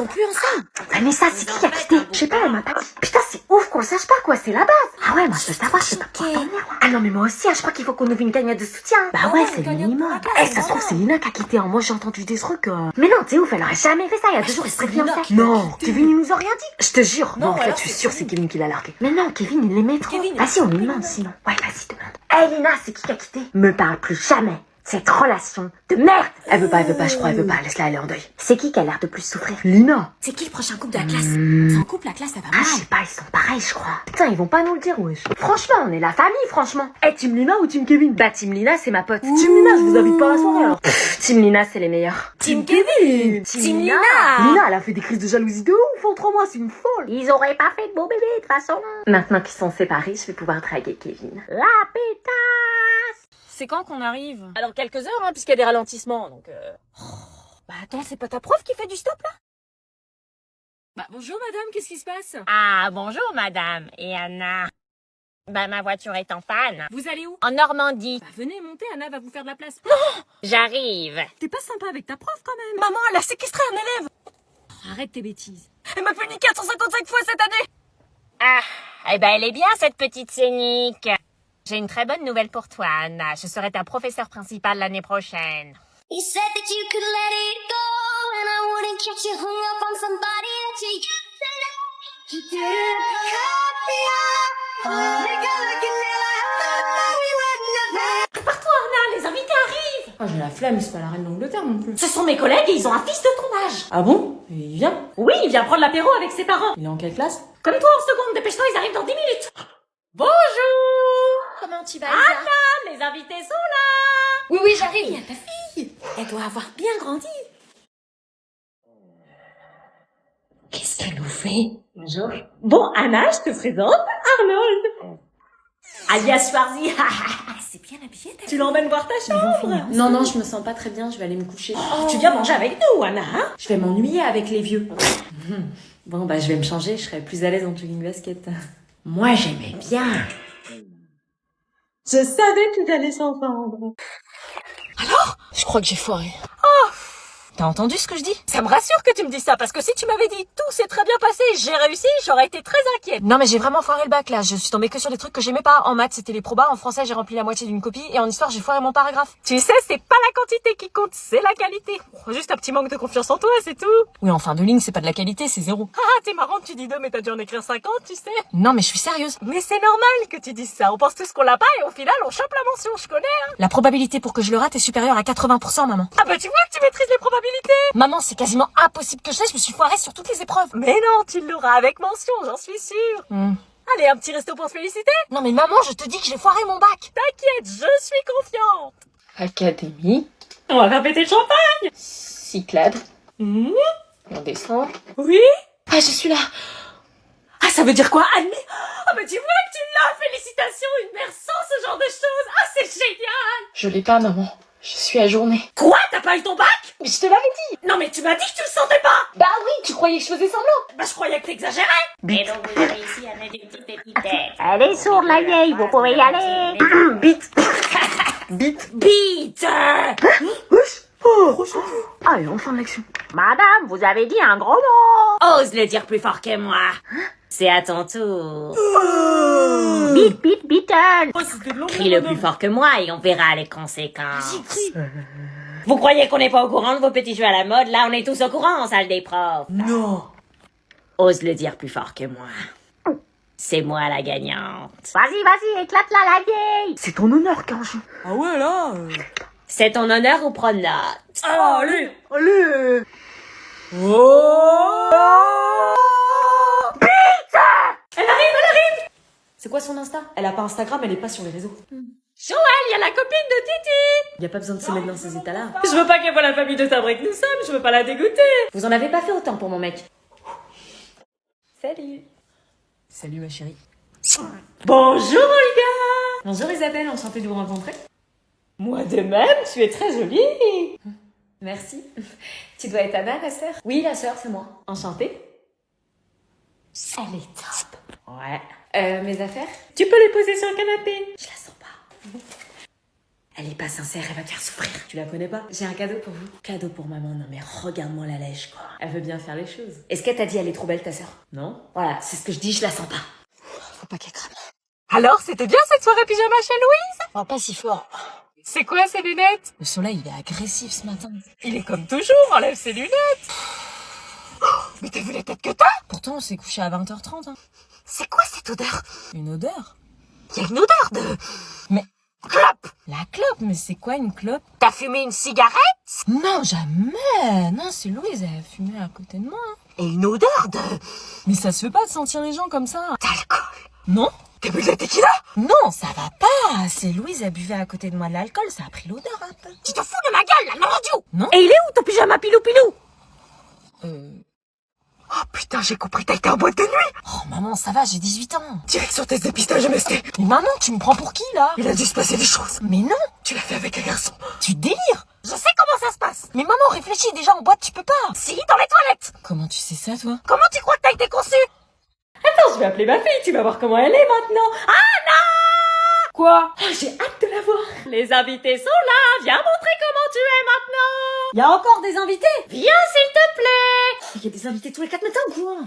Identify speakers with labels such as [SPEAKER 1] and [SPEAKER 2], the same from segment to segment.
[SPEAKER 1] sont plus ensemble.
[SPEAKER 2] Vanessa, c'est qui a quitté? Je sais pas, elle m'a pas dit. Putain, c'est ouf qu'on le sache pas, quoi, c'est la base. Ah ouais, moi je veux savoir, je sais pas pour dormir, là. Ah non, mais moi aussi, je crois qu'il faut qu'on ouvre une cagnotte de soutien. Bah ouais, c'est le minimum. Eh, ça se trouve, c'est Lina qui a quitté, hein. Moi j'ai entendu des trucs. Mais non, t'es ouf, elle aurait jamais fait ça, il y a 2 jours, il serait bien fait. Non, Kevin, il nous a rien dit. Je te jure. Non, en fait, je suis sûre, c'est Kevin qui l'a largué. Mais non, Kevin, il l'aimait trop. Vas-y, on lui demande sinon. Ouais, vas-y, demande. Eh, Lina, c'est qui a quitté? Me parle plus jamais. Cette relation de merde. Elle veut pas, je crois, elle veut pas. Laisse-la, elle est en deuil. C'est qui a l'air de plus souffrir? Lina.
[SPEAKER 1] C'est qui le prochain couple de la classe? Sans couple, la classe, ça va
[SPEAKER 2] Ah,
[SPEAKER 1] mal.
[SPEAKER 2] je sais pas, ils sont pareils, je crois. Putain, ils vont pas nous le dire, wesh. Franchement, on est la famille, franchement. Eh, Team Lina ou Team Kevin? Bah, Team Lina, c'est ma pote. Team Lina, je vous invite pas à la soirée, alors. Team Lina, c'est les meilleurs.
[SPEAKER 1] Team Kevin. Team Lina.
[SPEAKER 2] Lina, elle a fait des crises de jalousie de ouf en 3 mois, c'est une folle. Ils auraient pas fait de beau bébé, de toute façon. Maintenant qu'ils sont séparés, je vais pouvoir draguer Kevin. La pétasse.
[SPEAKER 1] C'est quand qu'on arrive?
[SPEAKER 3] Alors quelques heures, hein, puisqu'il y a des ralentissements, donc...
[SPEAKER 1] Bah attends, c'est pas ta prof qui fait du stop là? Bah bonjour madame, qu'est-ce qui se passe?
[SPEAKER 3] Ah, bonjour madame et Anna. Bah ma voiture est en panne.
[SPEAKER 1] Vous allez où?
[SPEAKER 3] En Normandie.
[SPEAKER 1] Bah venez monter, Anna va vous faire de la place.
[SPEAKER 3] J'arrive.
[SPEAKER 1] T'es pas sympa avec ta prof quand même.
[SPEAKER 3] Maman, elle a séquestré un élève.
[SPEAKER 1] Arrête tes bêtises.
[SPEAKER 3] Elle m'a puni 455 fois cette année. Ah, eh ben elle est bien cette petite scénique. J'ai une très bonne nouvelle pour toi, Anna. Je serai ta professeure principale l'année prochaine.
[SPEAKER 4] You said that you could let it go, and I wouldn't catch you hung up on somebody that you used to know. You didn't cut me off. Nigga looking at we wouldn't have.
[SPEAKER 3] Prépare-toi, Anna, les invités arrivent.
[SPEAKER 1] Ah j'ai la flemme, c'est pas la reine d'Angleterre non plus.
[SPEAKER 3] Ce sont mes collègues et ils ont un fils de ton âge.
[SPEAKER 1] Ah bon? Et il vient?
[SPEAKER 3] Oui, il vient prendre l'apéro avec ses parents.
[SPEAKER 1] Il est en quelle classe?
[SPEAKER 3] Comme toi en seconde, dépêche-toi, ils arrivent dans 10 minutes. Bonjour.
[SPEAKER 1] Comment tu vas,
[SPEAKER 3] Anna, les invités sont là.
[SPEAKER 1] Oui, oui, j'arrive. Il y a ta fille. Elle doit avoir bien grandi.
[SPEAKER 3] Qu'est-ce qu'elle nous fait?
[SPEAKER 2] Bonjour.
[SPEAKER 3] Bon, Anna, je te présente Arnold. Alias Schwarzy.
[SPEAKER 1] C'est bien habillé ta
[SPEAKER 3] Tu l'emmènes voir ta chambre.
[SPEAKER 1] Non, non, je me sens pas très bien, je vais aller me coucher.
[SPEAKER 3] Tu viens manger avec nous, Anna, hein?
[SPEAKER 1] Je vais m'ennuyer avec les vieux. Bon, bah je vais me changer, je serai plus à l'aise en jogging basket.
[SPEAKER 3] Moi, j'aimais bien. Je savais que t'allais s'entendre.
[SPEAKER 1] Je crois que j'ai foiré.
[SPEAKER 3] T'as entendu ce que je dis? Ça me rassure que tu me dises ça, parce que si tu m'avais dit tout s'est très bien passé, j'ai réussi, j'aurais été très inquiète.
[SPEAKER 1] Non mais j'ai vraiment foiré le bac là, je suis tombée que sur des trucs que j'aimais pas. En maths c'était les probas, en français j'ai rempli la moitié d'une copie et en histoire j'ai foiré mon paragraphe.
[SPEAKER 3] Tu sais, c'est pas la quantité qui compte, c'est la qualité. Juste un petit manque de confiance en toi, c'est tout.
[SPEAKER 1] Oui en fin de ligne c'est pas de la qualité, c'est 0.
[SPEAKER 3] Ah, t'es marrante, tu dis 2, mais t'as dû en écrire 50, tu sais.
[SPEAKER 1] Non mais je suis sérieuse.
[SPEAKER 3] Mais c'est normal que tu dises ça, on pense tous qu'on l'a pas et au final on chope la mention, je connais, hein.
[SPEAKER 1] La probabilité pour que je le rate est supérieure à 80% maman.
[SPEAKER 3] Ah bah tu vois que tu maîtrises les probabilités.
[SPEAKER 1] Maman c'est quasiment impossible que je me suis foirée sur toutes les épreuves.
[SPEAKER 3] Mais non, tu l'auras avec mention, j'en suis sûre. Allez, un petit resto pour se féliciter.
[SPEAKER 1] Non mais maman je te dis que j'ai foiré mon bac.
[SPEAKER 3] T'inquiète, je suis confiante.
[SPEAKER 1] Académie,
[SPEAKER 3] On va faire péter le champagne.
[SPEAKER 1] Cyclade, on descend.
[SPEAKER 3] Oui.
[SPEAKER 1] Ah je suis là.
[SPEAKER 3] Ah, ça veut dire quoi, Annie? Ah, mais tu vois que tu l'as, félicitations, une mère sans ce genre de choses. Ah, c'est génial.
[SPEAKER 1] Je l'ai pas maman, je suis ajournée.
[SPEAKER 3] Quoi, t'as pas eu ton bac?
[SPEAKER 1] Mais je te l'avais dit.
[SPEAKER 3] Non, mais tu m'as dit que tu le sentais pas.
[SPEAKER 1] Bah oui, tu croyais que je faisais semblant.
[SPEAKER 3] Bah, je croyais que t'exagérais.
[SPEAKER 5] Et donc vous avez ici un adjectif épithète.
[SPEAKER 2] Elle est sourde, la vieille, vous pouvez y aller. Bite.
[SPEAKER 3] Bite.
[SPEAKER 2] Allez, on fin de l'action. Madame, vous avez dit un gros mot.
[SPEAKER 3] Ose le dire plus fort que moi. C'est à ton tour.
[SPEAKER 2] Bite, beaten.
[SPEAKER 3] Crie le plus fort que moi et on verra les conséquences. Vous croyez qu'on n'est pas au courant de vos petits jeux à la mode? Là, on est tous au courant en salle des profs.
[SPEAKER 1] Non.
[SPEAKER 3] Ose le dire plus fort que moi. C'est moi la gagnante.
[SPEAKER 2] Vas-y, éclate-la, la vieille. C'est ton honneur, Kanji.
[SPEAKER 1] Ah ouais là.
[SPEAKER 3] C'est ton honneur ou pronote?
[SPEAKER 1] Allez.
[SPEAKER 3] Elle arrive!
[SPEAKER 1] C'est quoi son Insta? Elle a pas Instagram, elle est pas sur les réseaux.
[SPEAKER 3] Joël, il y a la copine de Titi!
[SPEAKER 1] Y a pas besoin de se mettre dans ces états-là.
[SPEAKER 3] Je veux pas qu'elle voie la famille de timbré que nous sommes, je veux pas la dégoûter.
[SPEAKER 1] Vous en avez pas fait autant pour mon mec. Salut. Salut ma chérie.
[SPEAKER 3] Bonjour Olga!
[SPEAKER 1] Bonjour Isabelle, enchantée de vous rencontrer.
[SPEAKER 3] Moi de même, tu es très jolie.
[SPEAKER 1] Merci. Tu dois être Anna, la sœur? Oui, la sœur, c'est moi. Enchantée.
[SPEAKER 3] Elle est top.
[SPEAKER 1] Ouais. Mes affaires?
[SPEAKER 3] Tu peux les poser sur le canapé.
[SPEAKER 1] Je la sens pas.
[SPEAKER 2] Elle est pas sincère, elle va te faire souffrir. Tu la connais pas? J'ai un cadeau pour vous. Cadeau pour maman, non mais regarde-moi la lèche, quoi. Elle veut bien faire les choses. Est-ce qu'elle t'a dit elle est trop belle, ta sœur? Non. Voilà, c'est ce que je dis, je la sens pas. Faut pas qu'elle crame.
[SPEAKER 1] Alors, c'était bien cette soirée pyjama chez Louise?
[SPEAKER 2] Oh, pas si fort.
[SPEAKER 1] C'est quoi ces lunettes?
[SPEAKER 2] Le soleil, il est agressif ce matin.
[SPEAKER 1] Il est comme toujours, enlève ses lunettes. Oh, mais t'as vu la tête que t'as?
[SPEAKER 2] Pourtant, on s'est couché à 20h30, hein.
[SPEAKER 1] C'est quoi cette odeur?
[SPEAKER 2] Une odeur?
[SPEAKER 1] Il y a une odeur de...
[SPEAKER 2] Mais...
[SPEAKER 1] clope!
[SPEAKER 2] La clope? Mais c'est quoi une clope?
[SPEAKER 1] T'as fumé une cigarette?
[SPEAKER 2] Non, jamais. Non, c'est Louise, elle a fumé à côté de moi.
[SPEAKER 1] Et une odeur de...
[SPEAKER 2] Mais ça se fait pas de sentir les gens comme ça.
[SPEAKER 1] d'alcool.
[SPEAKER 2] Non?
[SPEAKER 1] T'as bu de la tequila?
[SPEAKER 2] Non, ça va pas. C'est Louise, elle buvait à côté de moi de l'alcool, ça a pris l'odeur un peu.
[SPEAKER 1] Tu te fous de ma gueule, là, non, Dieu!
[SPEAKER 2] Non?
[SPEAKER 1] Et il est où ton pyjama pilou-pilou?
[SPEAKER 2] Euh...
[SPEAKER 1] Oh putain, j'ai compris, t'as été en boîte de nuit!
[SPEAKER 2] Oh maman, ça va, j'ai 18 ans.
[SPEAKER 1] Direction test dépistage MST.
[SPEAKER 2] Mais maman, tu me prends pour qui, là?
[SPEAKER 1] Il a dû se passer des choses.
[SPEAKER 2] Mais non,
[SPEAKER 1] Tu l'as fait avec un garçon.
[SPEAKER 2] tu délires.
[SPEAKER 1] Je sais comment ça se passe.
[SPEAKER 2] Mais maman, réfléchis, déjà en boîte, tu peux pas.
[SPEAKER 1] Si, dans les toilettes.
[SPEAKER 2] Comment tu sais ça, toi?
[SPEAKER 1] Comment tu crois que t'as été conçu?
[SPEAKER 2] Attends, je vais appeler ma fille, tu vas voir comment elle est maintenant. Quoi? J'ai hâte de la voir.
[SPEAKER 3] Les invités sont là, viens montrer comment tu es maintenant.
[SPEAKER 2] Il y a encore des invités?
[SPEAKER 3] Viens s'il te plaît.
[SPEAKER 2] Il y a des invités tous les 4 matins ou quoi?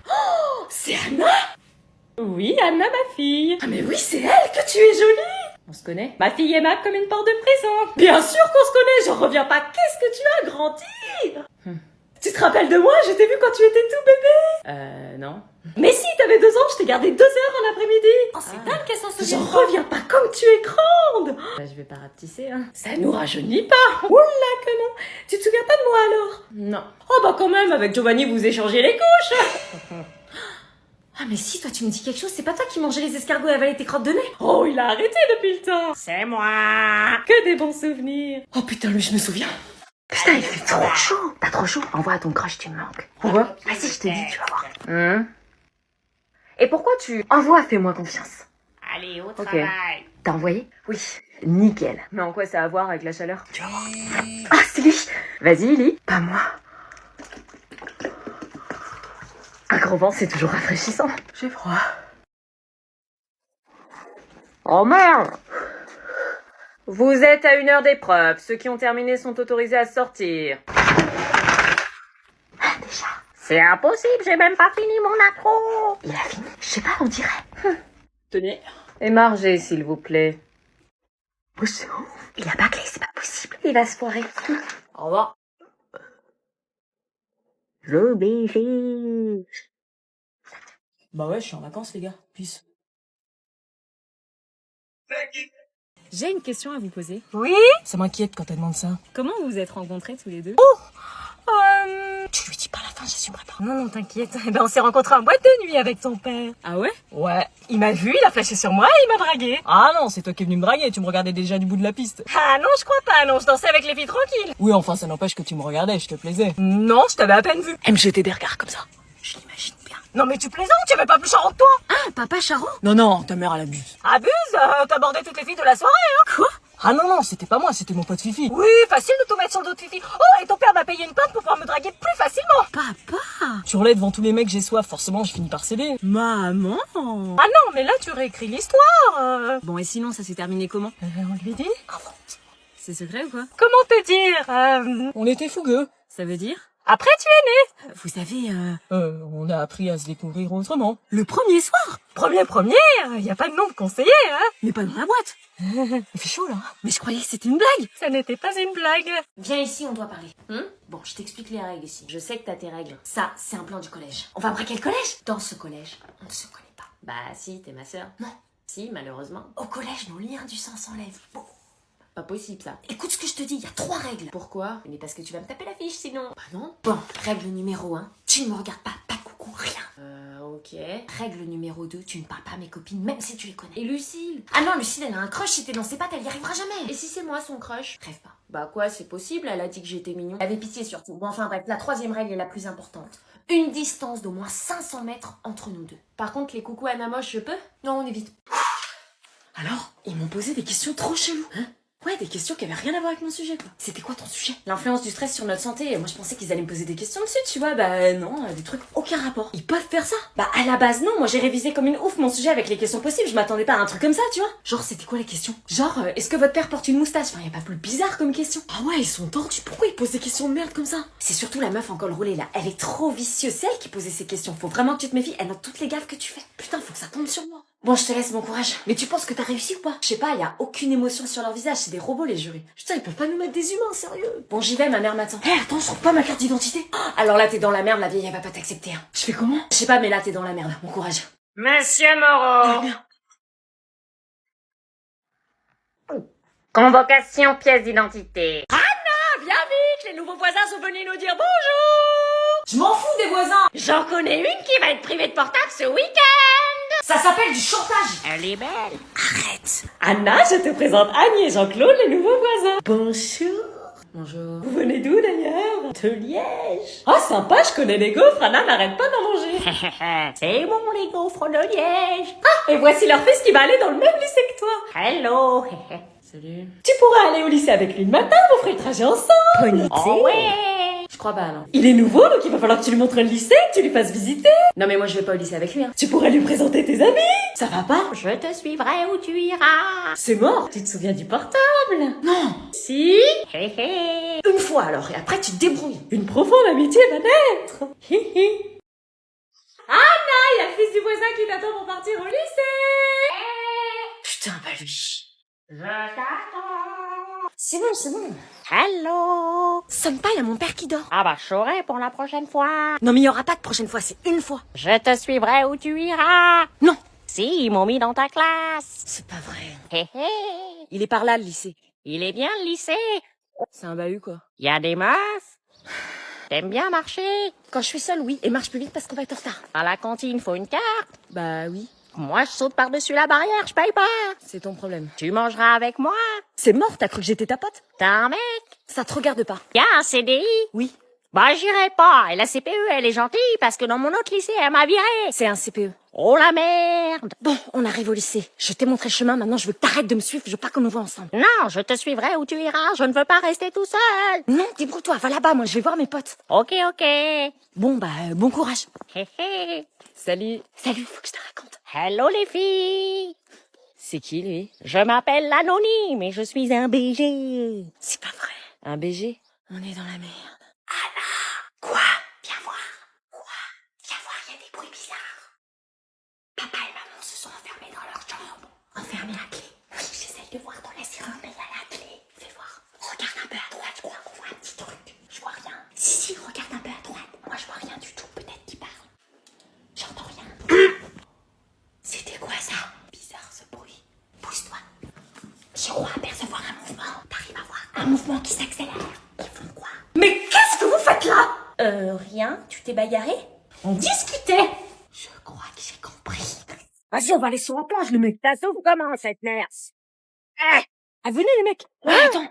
[SPEAKER 2] Oh, c'est Anna?
[SPEAKER 3] Oui, Anna, ma fille.
[SPEAKER 2] Ah mais oui, c'est elle, que tu es jolie.
[SPEAKER 3] On se connaît? Ma fille est comme une porte de prison.
[SPEAKER 2] Bien sûr qu'on se connaît, j'en reviens pas. Qu'est-ce que tu as grandi? Tu te rappelles de moi? Je t'ai vu quand tu étais tout bébé.
[SPEAKER 3] Non.
[SPEAKER 2] Mais si, t'avais 2 ans, je t'ai gardé 2 heures en après-midi.
[SPEAKER 3] Oh, c'est dingue qu'elle s'en
[SPEAKER 2] J'en
[SPEAKER 3] souvient.
[SPEAKER 2] reviens pas comme tu es grande.
[SPEAKER 3] Je vais pas rapetisser, hein.
[SPEAKER 2] Ça nous rajeunit pas. Oula que non. Tu te souviens pas de moi alors?
[SPEAKER 3] Non.
[SPEAKER 2] Oh bah quand même, avec Giovanni vous échangez les couches. Ah mais si, toi tu me dis quelque chose, c'est pas toi qui mangeais les escargots et avalais tes crottes de nez? Oh, il a arrêté depuis le temps.
[SPEAKER 3] C'est moi.
[SPEAKER 2] Que des bons souvenirs. Oh putain, lui je me souviens. Putain, il fait trop chaud. Pas trop chaud. Envoie à ton crush, tu me manques. Pourquoi? Vas-y, je te dis, tu vas voir. Et pourquoi tu... Envoie, fais-moi confiance.
[SPEAKER 3] Allez, au travail.
[SPEAKER 2] T'as envoyé? Oui. Nickel. Mais en quoi ça a à voir avec la chaleur? Tu vas voir. Ah, c'est lui. Vas-y, lis. Pas moi. Un gros vent, c'est toujours rafraîchissant. J'ai froid. Oh merde! Vous êtes à 1 heure d'épreuve. Ceux qui ont terminé sont autorisés à sortir. Ah, déjà.
[SPEAKER 3] C'est impossible, j'ai même pas fini mon accro.
[SPEAKER 2] Il a fini? Je sais pas, on dirait.
[SPEAKER 3] Tenez.
[SPEAKER 2] Émargez, s'il vous plaît. Oh, c'est ouf. Il a pas clé, c'est pas possible. Il va se foirer.
[SPEAKER 3] Au revoir.
[SPEAKER 2] Le bébé.
[SPEAKER 6] Bah ouais, je suis en vacances, les gars. Peace.
[SPEAKER 7] J'ai une question à vous poser.
[SPEAKER 1] Oui?
[SPEAKER 6] Ça m'inquiète quand elle demande ça.
[SPEAKER 7] Comment vous vous êtes rencontrés tous les deux?
[SPEAKER 1] Tu lui dis pas la fin, j'assumerai pas. Non, non, t'inquiète. Eh ben, on s'est rencontrés en boîte de nuit avec ton père.
[SPEAKER 7] Ah ouais?
[SPEAKER 1] Ouais. Il m'a vu, il a flashé sur moi et il m'a dragué.
[SPEAKER 6] Ah non, c'est toi qui es venu me draguer, tu me regardais déjà du bout de la piste.
[SPEAKER 1] Ah non, je crois pas, non, je dansais avec les filles tranquilles.
[SPEAKER 6] Oui, enfin, ça n'empêche que tu me regardais, je te plaisais.
[SPEAKER 1] Non, je t'avais à peine vu.
[SPEAKER 6] Elle me jetait des regards comme ça. Je l'imagine bien.
[SPEAKER 1] Non mais tu plaisantes, tu avais pas plus charron que toi.
[SPEAKER 2] Ah, papa Charon?
[SPEAKER 6] Non, non, ta mère, elle abuse.
[SPEAKER 1] Abuse, t'abordais toutes les filles de la soirée, hein. Quoi?
[SPEAKER 6] Ah non, non, c'était pas moi, c'était mon pote Fifi.
[SPEAKER 1] Oui, facile de tout mettre sur le dos de Fifi. Oh, et ton père m'a payé une pinte pour pouvoir me draguer plus facilement.
[SPEAKER 2] Papa?
[SPEAKER 6] Tu relais devant tous les mecs, j'ai soif, forcément, je finis par céder.
[SPEAKER 7] Maman!
[SPEAKER 1] Ah non, mais là tu réécris l'histoire.
[SPEAKER 7] Bon, et sinon, ça s'est terminé comment?
[SPEAKER 1] On lui dit.
[SPEAKER 7] C'est secret ou quoi?
[SPEAKER 1] Comment te dire
[SPEAKER 6] On était fougueux.
[SPEAKER 7] Ça veut dire?
[SPEAKER 1] Après tu es né.
[SPEAKER 7] Vous savez,
[SPEAKER 6] On a appris à se découvrir autrement.
[SPEAKER 7] le premier soir!
[SPEAKER 1] Première, y a pas de nom de conseiller, hein.
[SPEAKER 7] Mais pas dans la boîte!
[SPEAKER 6] Il fait chaud, là.
[SPEAKER 7] Mais je croyais que c'était une blague!
[SPEAKER 1] Ça n'était pas une blague.
[SPEAKER 2] Viens ici, on doit parler. Bon, je t'explique les règles ici. Je sais que t'as tes règles. Ça, c'est un plan du collège. On va braquer le collège? Dans ce collège, on ne se connaît pas.
[SPEAKER 3] Bah si, t'es ma sœur.
[SPEAKER 2] Non.
[SPEAKER 3] Si, malheureusement.
[SPEAKER 2] Au collège, nos liens du sang s'enlèvent. Bon,
[SPEAKER 3] Pas possible ça.
[SPEAKER 2] écoute ce que je te dis, il y a 3 règles.
[SPEAKER 3] Pourquoi? Mais parce que tu vas me taper la fiche sinon.
[SPEAKER 2] Bah non. Bon, règle numéro 1, tu ne me regardes pas, pas de coucou, rien.
[SPEAKER 3] Ok.
[SPEAKER 2] Règle numéro 2, tu ne parles pas à mes copines, même si tu les connais.
[SPEAKER 3] Et Lucille?
[SPEAKER 2] Ah non, Lucille, elle a un crush, si t'es dans ses pattes, elle y arrivera jamais.
[SPEAKER 3] Et si c'est moi son crush?
[SPEAKER 2] Rêve pas.
[SPEAKER 3] Bah quoi, c'est possible, elle a dit que j'étais mignon.
[SPEAKER 2] Elle avait pitié surtout. Bon, enfin bref, la 3e règle est la plus importante. Une distance d'au moins 500 mètres entre nous deux.
[SPEAKER 3] Par contre, les coucous à Namoche, je peux?
[SPEAKER 2] Non, on évite. Alors, ils m'ont posé des questions trop cheloues. Ouais, des questions qui avaient rien à voir avec mon sujet, quoi. C'était quoi ton sujet? L'influence du stress sur notre santé. Moi, je pensais qu'ils allaient me poser des questions dessus, tu vois. Bah non, des trucs aucun rapport. Ils peuvent faire ça? Bah à la base, non. Moi, j'ai révisé comme une ouf mon sujet avec les questions possibles. Je m'attendais pas à un truc comme ça, tu vois. Genre, c'était quoi les questions? Genre, est-ce que votre père porte une moustache? Enfin, y a pas plus bizarre comme question. Ah ouais, ils sont tordus. Pourquoi ils posent des questions de merde comme ça? C'est surtout la meuf en col roulé, là. Elle est trop vicieuse. C'est elle qui posait ces questions. Faut vraiment que tu te méfies. Elle note toutes les gaffes que tu fais. Putain, faut que ça tombe sur moi. Bon, je te laisse, bon courage. Mais tu penses que t'as réussi ou pas? Je sais pas, y a aucune émotion sur leur visage, c'est des robots les jurés. Putain, ils peuvent pas nous mettre des humains, sérieux. Bon, j'y vais, ma mère m'attend. Hé, attends, je trouve pas ma carte d'identité. Alors là, t'es dans la merde, la vieille, elle va pas t'accepter. Hein. Je fais comment? Je sais pas, mais là, t'es dans la merde. Bon courage.
[SPEAKER 3] Monsieur Moreau.
[SPEAKER 2] Merde.
[SPEAKER 3] Convocation pièce d'identité.
[SPEAKER 2] Viens vite, les nouveaux voisins sont venus nous dire bonjour. Je m'en fous des voisins.
[SPEAKER 3] J'en connais une qui va être privée de portable ce week-end.
[SPEAKER 2] Ça s'appelle du chantage.
[SPEAKER 3] Elle est belle.
[SPEAKER 2] Arrête. Anna, je te présente Annie et Jean-Claude, les nouveaux voisins. Bonjour. Bonjour. Vous venez d'où d'ailleurs? De Liège. Oh sympa, je connais les gaufres, Anna n'arrête pas d'en manger.
[SPEAKER 3] C'est bon les gaufres de Liège.
[SPEAKER 2] Et voici leur fils qui va aller dans le même lycée que toi.
[SPEAKER 3] Hello.
[SPEAKER 2] Salut. Tu pourras aller au lycée avec lui le matin, vous ferez le trajet ensemble.
[SPEAKER 3] Oh ouais.
[SPEAKER 2] Je crois pas, non. Il est nouveau, donc il va falloir que tu lui montres le lycée, que tu lui fasses visiter. Non mais moi je vais pas au lycée avec lui, hein. Tu pourras lui présenter tes amis. Ça va pas?
[SPEAKER 3] Je te suivrai où tu iras.
[SPEAKER 2] C'est mort, tu te souviens du portable? Non. Si?
[SPEAKER 3] Hé hé.
[SPEAKER 2] Une fois alors, et après tu te débrouilles. Une profonde amitié va naître. Anna, il y a le fils du voisin qui t'attend pour partir au lycée. Putain, bah lui.
[SPEAKER 3] Je t'attends.
[SPEAKER 2] C'est bon, c'est bon.
[SPEAKER 3] Hello.
[SPEAKER 2] Sonne pas, il y a mon père qui dort.
[SPEAKER 3] Ah bah je saurai pour la prochaine fois.
[SPEAKER 2] Non mais il y aura pas de prochaine fois, c'est une fois.
[SPEAKER 3] Je te suivrai où tu iras.
[SPEAKER 2] Non.
[SPEAKER 3] Si, ils m'ont mis dans ta classe.
[SPEAKER 2] C'est pas vrai.
[SPEAKER 3] Hé hé.
[SPEAKER 2] Il est par là, le lycée.
[SPEAKER 3] Il est bien le lycée.
[SPEAKER 2] C'est un bahut, quoi.
[SPEAKER 3] Il y a des meufs. T'aimes bien marcher?
[SPEAKER 2] Quand je suis seule, oui, et marche plus vite parce qu'on va être en retard.
[SPEAKER 3] À la cantine, faut une carte.
[SPEAKER 2] Bah oui,
[SPEAKER 3] Moi, je saute par-dessus la barrière, je paye pas.
[SPEAKER 2] c'est ton problème.
[SPEAKER 3] Tu mangeras avec moi.
[SPEAKER 2] C'est mort, t'as cru que j'étais ta pote?
[SPEAKER 3] T'as un mec?
[SPEAKER 2] Ça te regarde pas.
[SPEAKER 3] Y a un CDI?
[SPEAKER 2] Oui,
[SPEAKER 3] Bah, j'irai pas. Et la CPE, elle est gentille parce que dans mon autre lycée, elle m'a viré.
[SPEAKER 2] c'est un CPE.
[SPEAKER 3] Oh la merde.
[SPEAKER 2] Bon, on arrive au lycée. Je t'ai montré le chemin, maintenant je veux que t'arrêtes de me suivre, je veux pas qu'on nous voit ensemble.
[SPEAKER 3] Non, je te suivrai où tu iras. Je ne veux pas rester tout seul.
[SPEAKER 2] Non, débrouille-toi, va là-bas, moi je vais voir mes potes.
[SPEAKER 3] Ok, ok.
[SPEAKER 2] Bon, bah, bon courage.
[SPEAKER 3] Hé hé.
[SPEAKER 2] Salut. Salut, faut que je te raconte.
[SPEAKER 3] Hello les filles.
[SPEAKER 2] C'est qui, lui?
[SPEAKER 3] Je m'appelle l'anonyme et je suis un BG.
[SPEAKER 2] C'est pas vrai.
[SPEAKER 3] Un BG?
[SPEAKER 2] On est dans la merde.
[SPEAKER 3] Quoi?
[SPEAKER 2] Viens voir. Quoi? Viens voir, il y a des bruits bizarres. Papa et maman se sont enfermés dans leur chambre. Enfermés à clé. Oui, j'essaie de voir dans la serrure, mais il y a la clé. Fais voir. Regarde un peu à droite, je crois qu'on voit un petit truc. Je vois rien. Si, regarde un peu à droite. Moi, je vois rien du tout. Peut-être qu'il parle. J'entends rien. C'était quoi ça? Bizarre ce bruit. Pousse-toi. Je crois apercevoir un mouvement. T'arrives à voir un mouvement qui s'accélère. Ils font quoi? Mais qu'est-ce que vous faites là? Rien. Tu t'es bagarré? On discutait. Je crois que j'ai compris.
[SPEAKER 3] Vas-y, on va aller sur la plage, le mec. Ça s'ouvre comment, cette nurse?
[SPEAKER 2] Ah, venez les mecs. Ouais, attends.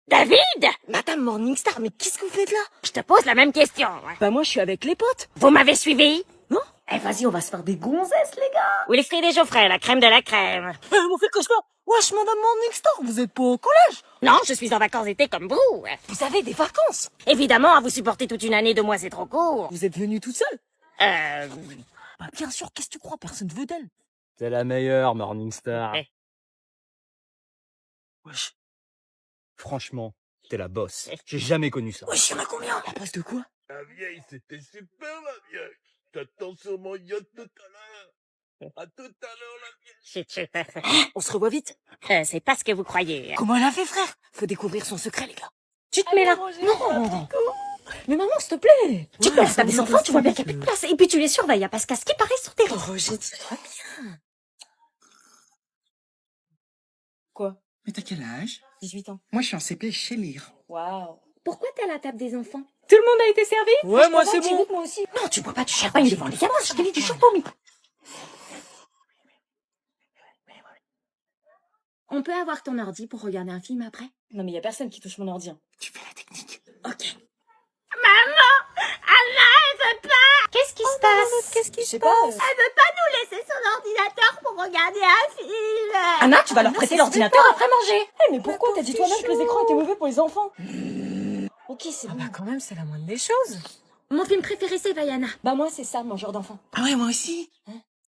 [SPEAKER 3] David!
[SPEAKER 2] Madame Morningstar, mais qu'est-ce que vous faites là?
[SPEAKER 3] Je te pose la même question.
[SPEAKER 2] Bah moi je suis avec les potes.
[SPEAKER 3] Vous m'avez suivi?
[SPEAKER 2] Non? Eh vas-y, on va se faire des gonzesses les gars.
[SPEAKER 3] Wilfried et Geoffrey, la crème de la crème.
[SPEAKER 2] Mon fait cauchemar. Wesh Madame Morningstar, vous êtes pas au collège?
[SPEAKER 3] Non, je suis en vacances d'été comme vous.
[SPEAKER 2] Vous avez des vacances?
[SPEAKER 3] Évidemment, à vous supporter toute une année, 2 mois, c'est trop court.
[SPEAKER 2] Vous êtes venue toute seule? Bah bien sûr, qu'est-ce que tu crois? Personne veut d'elle.
[SPEAKER 8] T'es la meilleure, Morningstar.
[SPEAKER 3] Eh.
[SPEAKER 8] Wesh. Franchement, t'es la boss. J'ai jamais connu ça.
[SPEAKER 2] Wesh, y'en a combien? La bosse de quoi?
[SPEAKER 9] La vieille, c'était super, la vieille. T'attends sur mon yacht tout à l'heure. À tout à l'heure, la vieille.
[SPEAKER 2] On se revoit vite.
[SPEAKER 3] C'est pas ce que vous croyez.
[SPEAKER 2] Comment elle a fait, frère? Faut découvrir son secret, les gars. Tu te mets là? Non. Mais maman, s'il te plaît. Tu te places, t'as des enfants, tu vois bien qu'il n'y a plus de place. Et puis tu les surveilles, y'a pas ce casque qui paraît sur tes risques. Roger, dis-toi bien. Quoi?
[SPEAKER 10] Mais t'as quel âge?
[SPEAKER 2] 18 ans.
[SPEAKER 10] Moi, je suis en CP chez Lire.
[SPEAKER 2] Waouh.
[SPEAKER 3] Pourquoi t'es à la table des enfants?
[SPEAKER 2] Tout le monde a été servi?
[SPEAKER 8] Ouais, moi c'est bon.
[SPEAKER 2] Moi aussi. Non, tu bois pas du champagne devant les gamins, je te dis du champomis.
[SPEAKER 3] On peut avoir ton ordi pour regarder un film après?
[SPEAKER 2] Non, mais y a personne qui touche mon ordi.
[SPEAKER 10] Tu fais la technique.
[SPEAKER 2] Ok.
[SPEAKER 3] Maman! Anna, elle veut pas! Qu'est-ce qui se passe?
[SPEAKER 2] Qu'est-ce qui se passe?
[SPEAKER 3] Elle veut pas nous laisser
[SPEAKER 5] son ordinateur pour regarder un film.
[SPEAKER 7] Anna, tu vas leur prêter l'ordinateur après manger.
[SPEAKER 1] Eh, mais pourquoi? T'as dit toi-même que les écrans étaient mauvais pour les enfants. Ok, c'est bon. Bah quand même, c'est la moindre des choses.
[SPEAKER 7] Mon film préféré, c'est Vaiana.
[SPEAKER 1] Bah moi, c'est ça, mon genre d'enfant.
[SPEAKER 10] Ah ouais, moi aussi.
[SPEAKER 1] Hein?